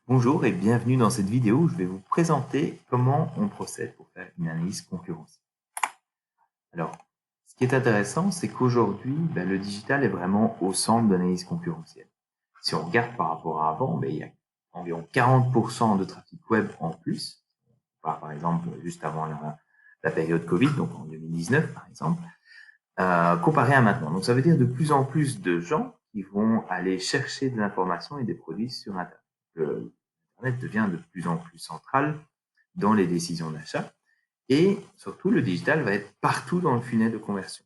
Bonjour et bienvenue dans cette vidéo où je vais vous présenter comment on procède pour faire une analyse concurrentielle. Alors, ce qui est intéressant, c'est qu'aujourd'hui, le digital est vraiment au centre de l'analyse concurrentielle. Si on regarde par rapport à avant, il y a environ 40% de trafic web en plus, par exemple juste avant la période Covid, donc en 2019 par exemple, comparé à maintenant. Donc ça veut dire de plus en plus de gens qui vont aller chercher de l'information et des produits sur Internet. Internet devient de plus en plus central dans les décisions d'achat et surtout le digital va être partout dans le funnel de conversion.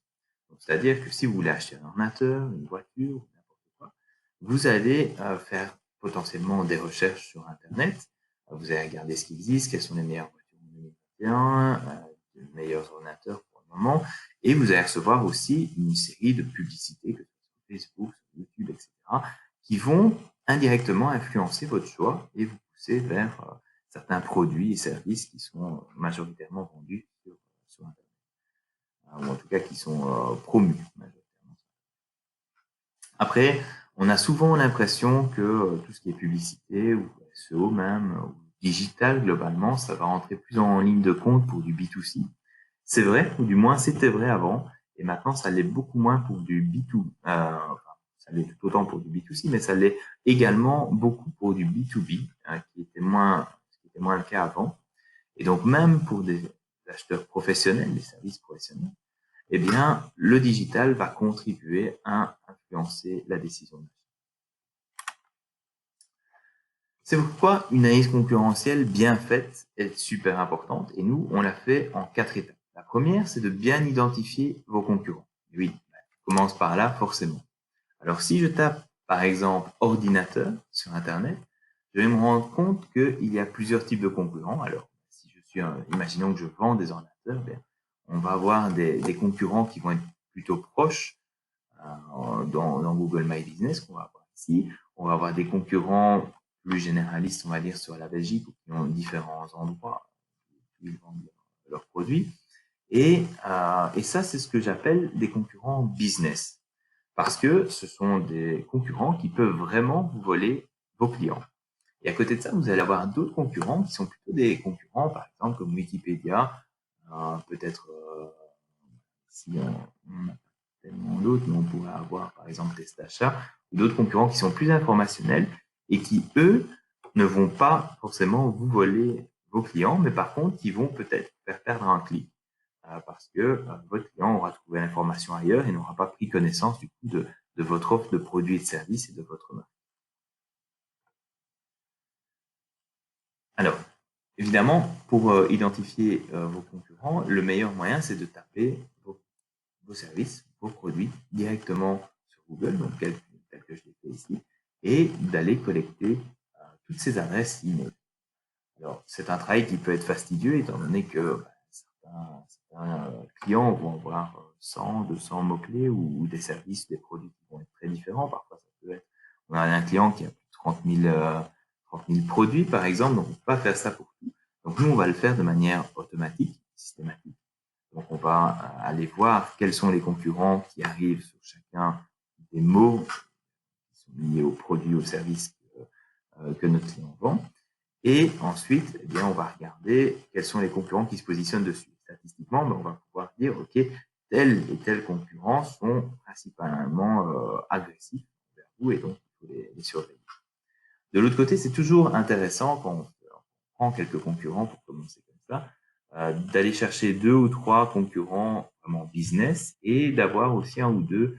C'est-à-dire que si vous voulez acheter un ordinateur, une voiture, n'importe quoi, vous allez faire potentiellement des recherches sur Internet. Vous allez regarder ce qui existe, quelles sont les meilleures voitures en 2021, les meilleurs ordinateurs pour le moment, et vous allez recevoir aussi une série de publicités, que ce soit sur Facebook, sur YouTube, etc., qui vont indirectement influencer votre choix et vous pousser vers certains produits et services qui sont majoritairement vendus sur Internet, ou en tout cas qui sont promus majoritairement. Après, on a souvent l'impression que tout ce qui est publicité ou SEO même, ou digital globalement, ça va rentrer plus en ligne de compte pour du B2C. C'est vrai, ou du moins c'était vrai avant, et maintenant ça l'est beaucoup moins pour du B2, ça l'est tout autant pour du B2C, mais ça l'est également beaucoup pour du B2B, qui était moins le cas avant. Et donc même pour des acheteurs professionnels, des services professionnels, eh bien, le digital va contribuer à influencer la décision d'achat. C'est pourquoi une analyse concurrentielle bien faite est super importante et nous, on l'a fait en 4 étapes. La première, c'est de bien identifier vos concurrents. Oui, on commence par là forcément. Alors si je tape par exemple ordinateur sur Internet, je vais me rendre compte qu'il y a plusieurs types de concurrents. Alors, si je suis, imaginons que je vends des ordinateurs, on va avoir des concurrents qui vont être plutôt proches dans Google My Business qu'on va avoir ici. On va avoir des concurrents plus généralistes, on va dire, sur la Belgique, qui ont différents endroits où ils vendent leurs produits. Et ça, c'est ce que j'appelle des concurrents business. Parce que ce sont des concurrents qui peuvent vraiment vous voler vos clients. Et à côté de ça, vous allez avoir d'autres concurrents qui sont plutôt des concurrents, par exemple, comme Wikipédia, peut-être si on n'a pas tellement d'autres, mais on pourrait avoir, par exemple, Testachat, ou d'autres concurrents qui sont plus informationnels et qui, eux, ne vont pas forcément vous voler vos clients, mais par contre, qui vont peut-être faire perdre un clic parce que votre client aura trouvé l'information ailleurs et n'aura pas pris connaissance du coup de votre offre de produits et de services et de votre marque. Alors, évidemment, pour identifier vos concurrents, le meilleur moyen, c'est de taper vos services, vos produits directement sur Google, donc tel que je l'ai fait ici, et d'aller collecter toutes ces adresses email. Alors, c'est un travail qui peut être fastidieux étant donné que certains clients vont avoir 100, 200 mots-clés ou des services, des produits qui vont être très différents. Parfois, ça peut être, on a un client qui a plus de 30 000 produits, par exemple, donc on ne peut pas faire ça pour tout. Donc, nous, on va le faire de manière automatique, systématique. Donc, on va aller voir quels sont les concurrents qui arrivent sur chacun des mots qui sont liés aux produits, aux services que notre client vend. Et ensuite, eh bien, on va regarder quels sont les concurrents qui se positionnent dessus. Statistiquement, on va pouvoir dire, OK, tel et tel concurrent sont principalement agressifs vers vous et donc il faut les surveiller. De l'autre côté, c'est toujours intéressant quand on prend quelques concurrents pour commencer comme ça, d'aller chercher 2 ou 3 concurrents vraiment business et d'avoir aussi 1 ou 2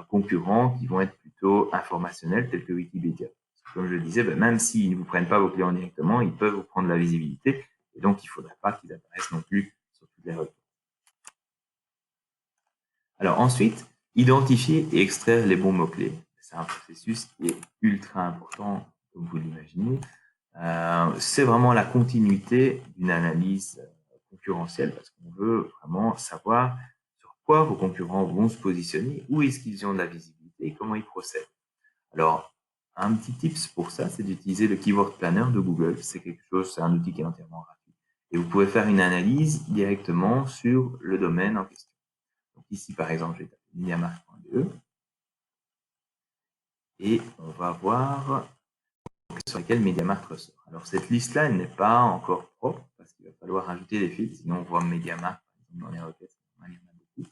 concurrents qui vont être plutôt informationnels tels que Wikipédia. Comme je le disais, même s'ils ne vous prennent pas vos clients directement, ils peuvent vous prendre la visibilité et donc il ne faudrait pas qu'ils apparaissent non plus sur toutes les requêtes. Alors ensuite, identifier et extraire les bons mots-clés. C'est un processus qui est ultra important, comme vous l'imaginez. C'est vraiment la continuité d'une analyse concurrentielle parce qu'on veut vraiment savoir sur quoi vos concurrents vont se positionner, où est-ce qu'ils ont de la visibilité et comment ils procèdent. Alors, un petit tips pour ça, c'est d'utiliser le Keyword Planner de Google. C'est un outil qui est entièrement gratuit. Et vous pouvez faire une analyse directement sur le domaine en question. Donc ici, par exemple, je vais taper MediaMarkt.be et on va voir sur lesquels MediaMarkt ressort. Alors cette liste-là, elle n'est pas encore propre parce qu'il va falloir ajouter des fils, sinon on voit MediaMarkt dans les requêtes. Il y en a beaucoup.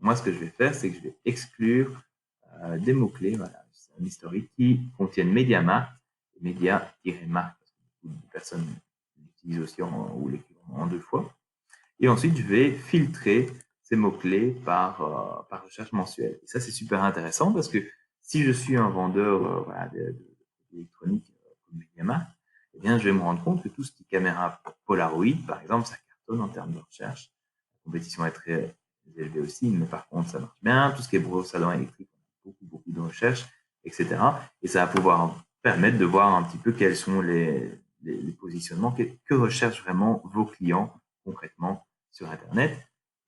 Moi, ce que je vais faire, c'est que je vais exclure des mots-clés, voilà, c'est un historique qui contiennent MediaMarkt et Media-Markt, parce que beaucoup de personnes l'utilisent aussi ou l'écrivent en 2 fois. Et ensuite, je vais filtrer ces mots-clés par recherche mensuelle. Et ça, c'est super intéressant parce que si je suis un vendeur voilà, de produits électroniques comme MediaMarkt, eh bien, je vais me rendre compte que tout ce qui est caméra Polaroid, par exemple, ça cartonne en termes de recherche. La compétition est très élevée aussi, mais par contre, ça marche bien. Tout ce qui est brosse à dents électrique, on a beaucoup de recherche, etc. Et ça va pouvoir permettre de voir un petit peu quels sont les positionnements, que recherchent vraiment vos clients concrètement sur Internet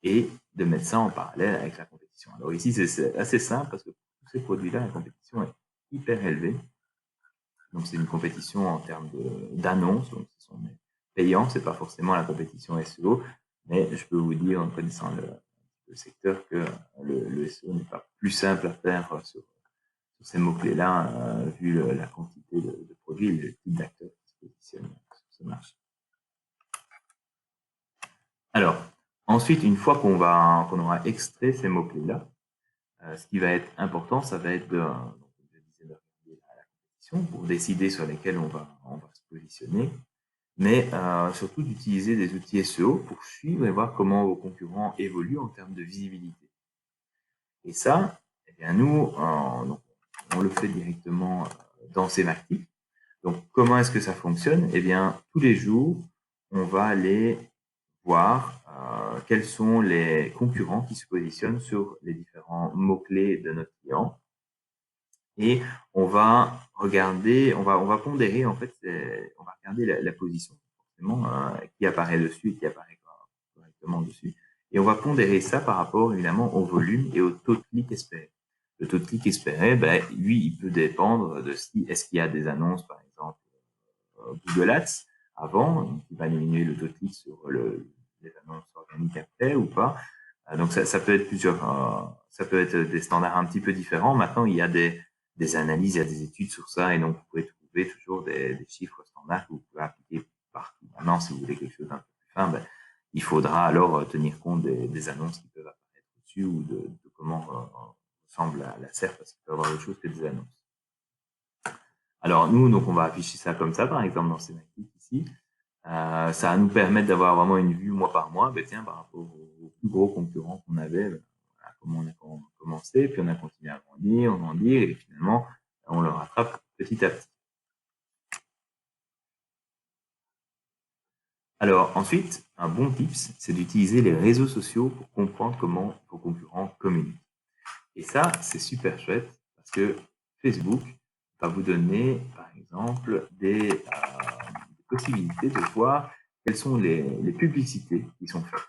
et de mettre ça en parallèle avec la compétition. Alors ici, c'est assez simple parce que pour tous ces produits-là, la compétition est hyper élevée. Donc c'est une compétition en termes d'annonces, donc ce sont payants, c'est pas forcément la compétition SEO, mais je peux vous dire en connaissant le secteur que le SEO n'est pas plus simple à faire sur ces mots-clés-là, vu la quantité de produits et le type d'acteurs qui se positionnent sur ce marché. Alors, ensuite, une fois qu'on aura extrait ces mots-clés-là, ce qui va être important, ça va être de regarder la compétition pour décider sur lesquels on va se positionner, mais surtout d'utiliser des outils SEO pour suivre et voir comment vos concurrents évoluent en termes de visibilité. Et ça, eh bien nous, on le fait directement dans Semactic. Donc, comment est-ce que ça fonctionne? Eh bien, tous les jours, on va aller voir quels sont les concurrents qui se positionnent sur les différents mots-clés de notre client. Et on va regarder, on va pondérer, en fait, on va regarder la position, forcément, qui apparaît dessus et qui apparaît correctement dessus. Et on va pondérer ça par rapport, évidemment, au volume et au taux de clic espéré. Le taux de clic espéré, ben, lui, il peut dépendre de est-ce qu'il y a des annonces, par exemple, Google Ads avant, donc il va diminuer le taux de clic sur les annonces organiques après ou pas. Donc ça peut être ça peut être des standards un petit peu différents. Maintenant, il y a des analyses, il y a des études sur ça, et donc vous pouvez trouver toujours des chiffres standards que vous pouvez appliquer partout. Maintenant, si vous voulez quelque chose d'un peu plus fin, ben, il faudra alors tenir compte des annonces qui peuvent apparaître dessus ou de comment ressemble la SERP, parce qu'il peut y avoir autre chose que des annonces. Alors nous, donc on va afficher ça comme ça, par exemple dans Semactic ici. Ça va nous permettre d'avoir vraiment une vue mois par mois. Ben tiens, par rapport aux plus gros concurrents qu'on avait, ben, voilà, comment on a commencé, puis on a continué à grandir, et finalement on le rattrape petit à petit. Alors ensuite, un bon tips, c'est d'utiliser les réseaux sociaux pour comprendre comment vos concurrents communiquent. Et ça, c'est super chouette parce que Facebook va vous donner, par exemple, des possibilités de voir quelles sont les publicités qui sont faites.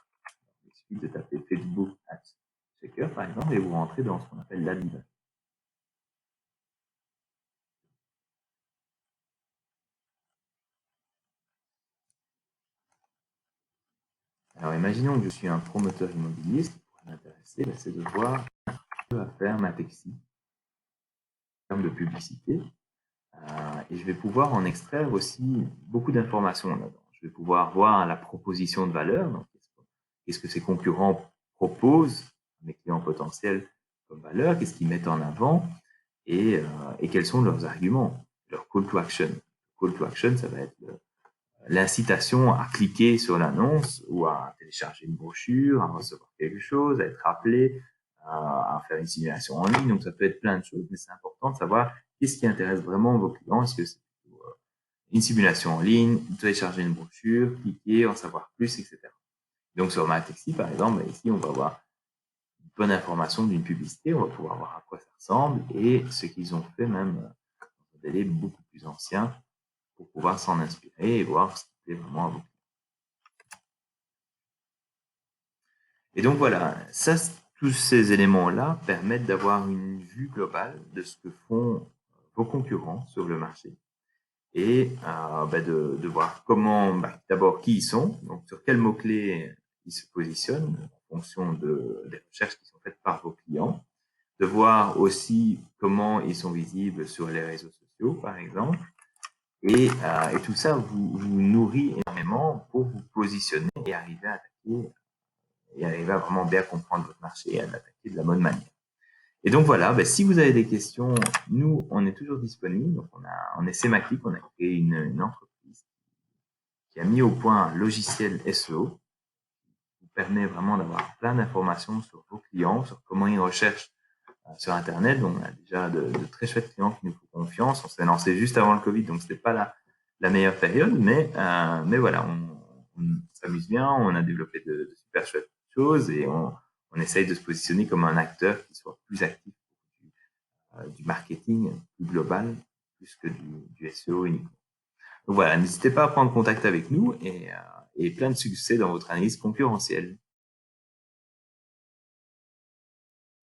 Il suffit de taper Facebook Ads Checker, par exemple, et vous rentrez dans ce qu'on appelle l'ad event. Alors, imaginons que je suis un promoteur immobilier. Ce qui pourrait m'intéresser, c'est de voir ce que va faire Matexi en termes de publicité. Et je vais pouvoir en extraire aussi beaucoup d'informations là-dedans. Je vais pouvoir voir la proposition de valeur. Donc, qu'est-ce que ces concurrents proposent à mes clients potentiels comme valeur? Qu'est-ce qu'ils mettent en avant? Et quels sont leurs arguments, leur call to action? Call to action, ça va être l'incitation à cliquer sur l'annonce ou à télécharger une brochure, à recevoir quelque chose, à être appelé, à faire une simulation en ligne. Donc, ça peut être plein de choses, mais c'est important de savoir qu'est-ce qui intéresse vraiment vos clients. Est-ce que c'est une simulation en ligne, télécharger une brochure, cliquer, en savoir plus, etc. Donc, sur Matexi, par exemple, ici, on va avoir une bonne information d'une publicité. On va pouvoir voir à quoi ça ressemble et ce qu'ils ont fait même dans un délai beaucoup plus ancien pour pouvoir s'en inspirer et voir ce qui plaît vraiment à vous. Et donc voilà, ça, tous ces éléments-là permettent d'avoir une vue globale de ce que font vos concurrents sur le marché et de voir comment, d'abord qui ils sont, donc sur quels mots-clés ils se positionnent en fonction des recherches qui sont faites par vos clients, de voir aussi comment ils sont visibles sur les réseaux sociaux, par exemple, Et tout ça vous nourrit énormément pour vous positionner et arriver à attaquer et arriver à vraiment bien comprendre votre marché et à l'attaquer de la bonne manière. Et donc voilà, si vous avez des questions, nous, on est toujours disponible. Donc on est Semaclick, on a créé une entreprise qui a mis au point un logiciel SEO qui vous permet vraiment d'avoir plein d'informations sur vos clients, sur comment ils recherchent sur Internet. Donc on a déjà de très chouettes clients qui nous font confiance. On s'est lancé juste avant le Covid, donc c'était pas la meilleure période, mais voilà, on s'amuse bien, on a développé de super chouettes choses et on essaye de se positionner comme un acteur qui soit plus actif du marketing plus global, plus que du SEO uniquement. Donc voilà, n'hésitez pas à prendre contact avec nous et plein de succès dans votre analyse concurrentielle.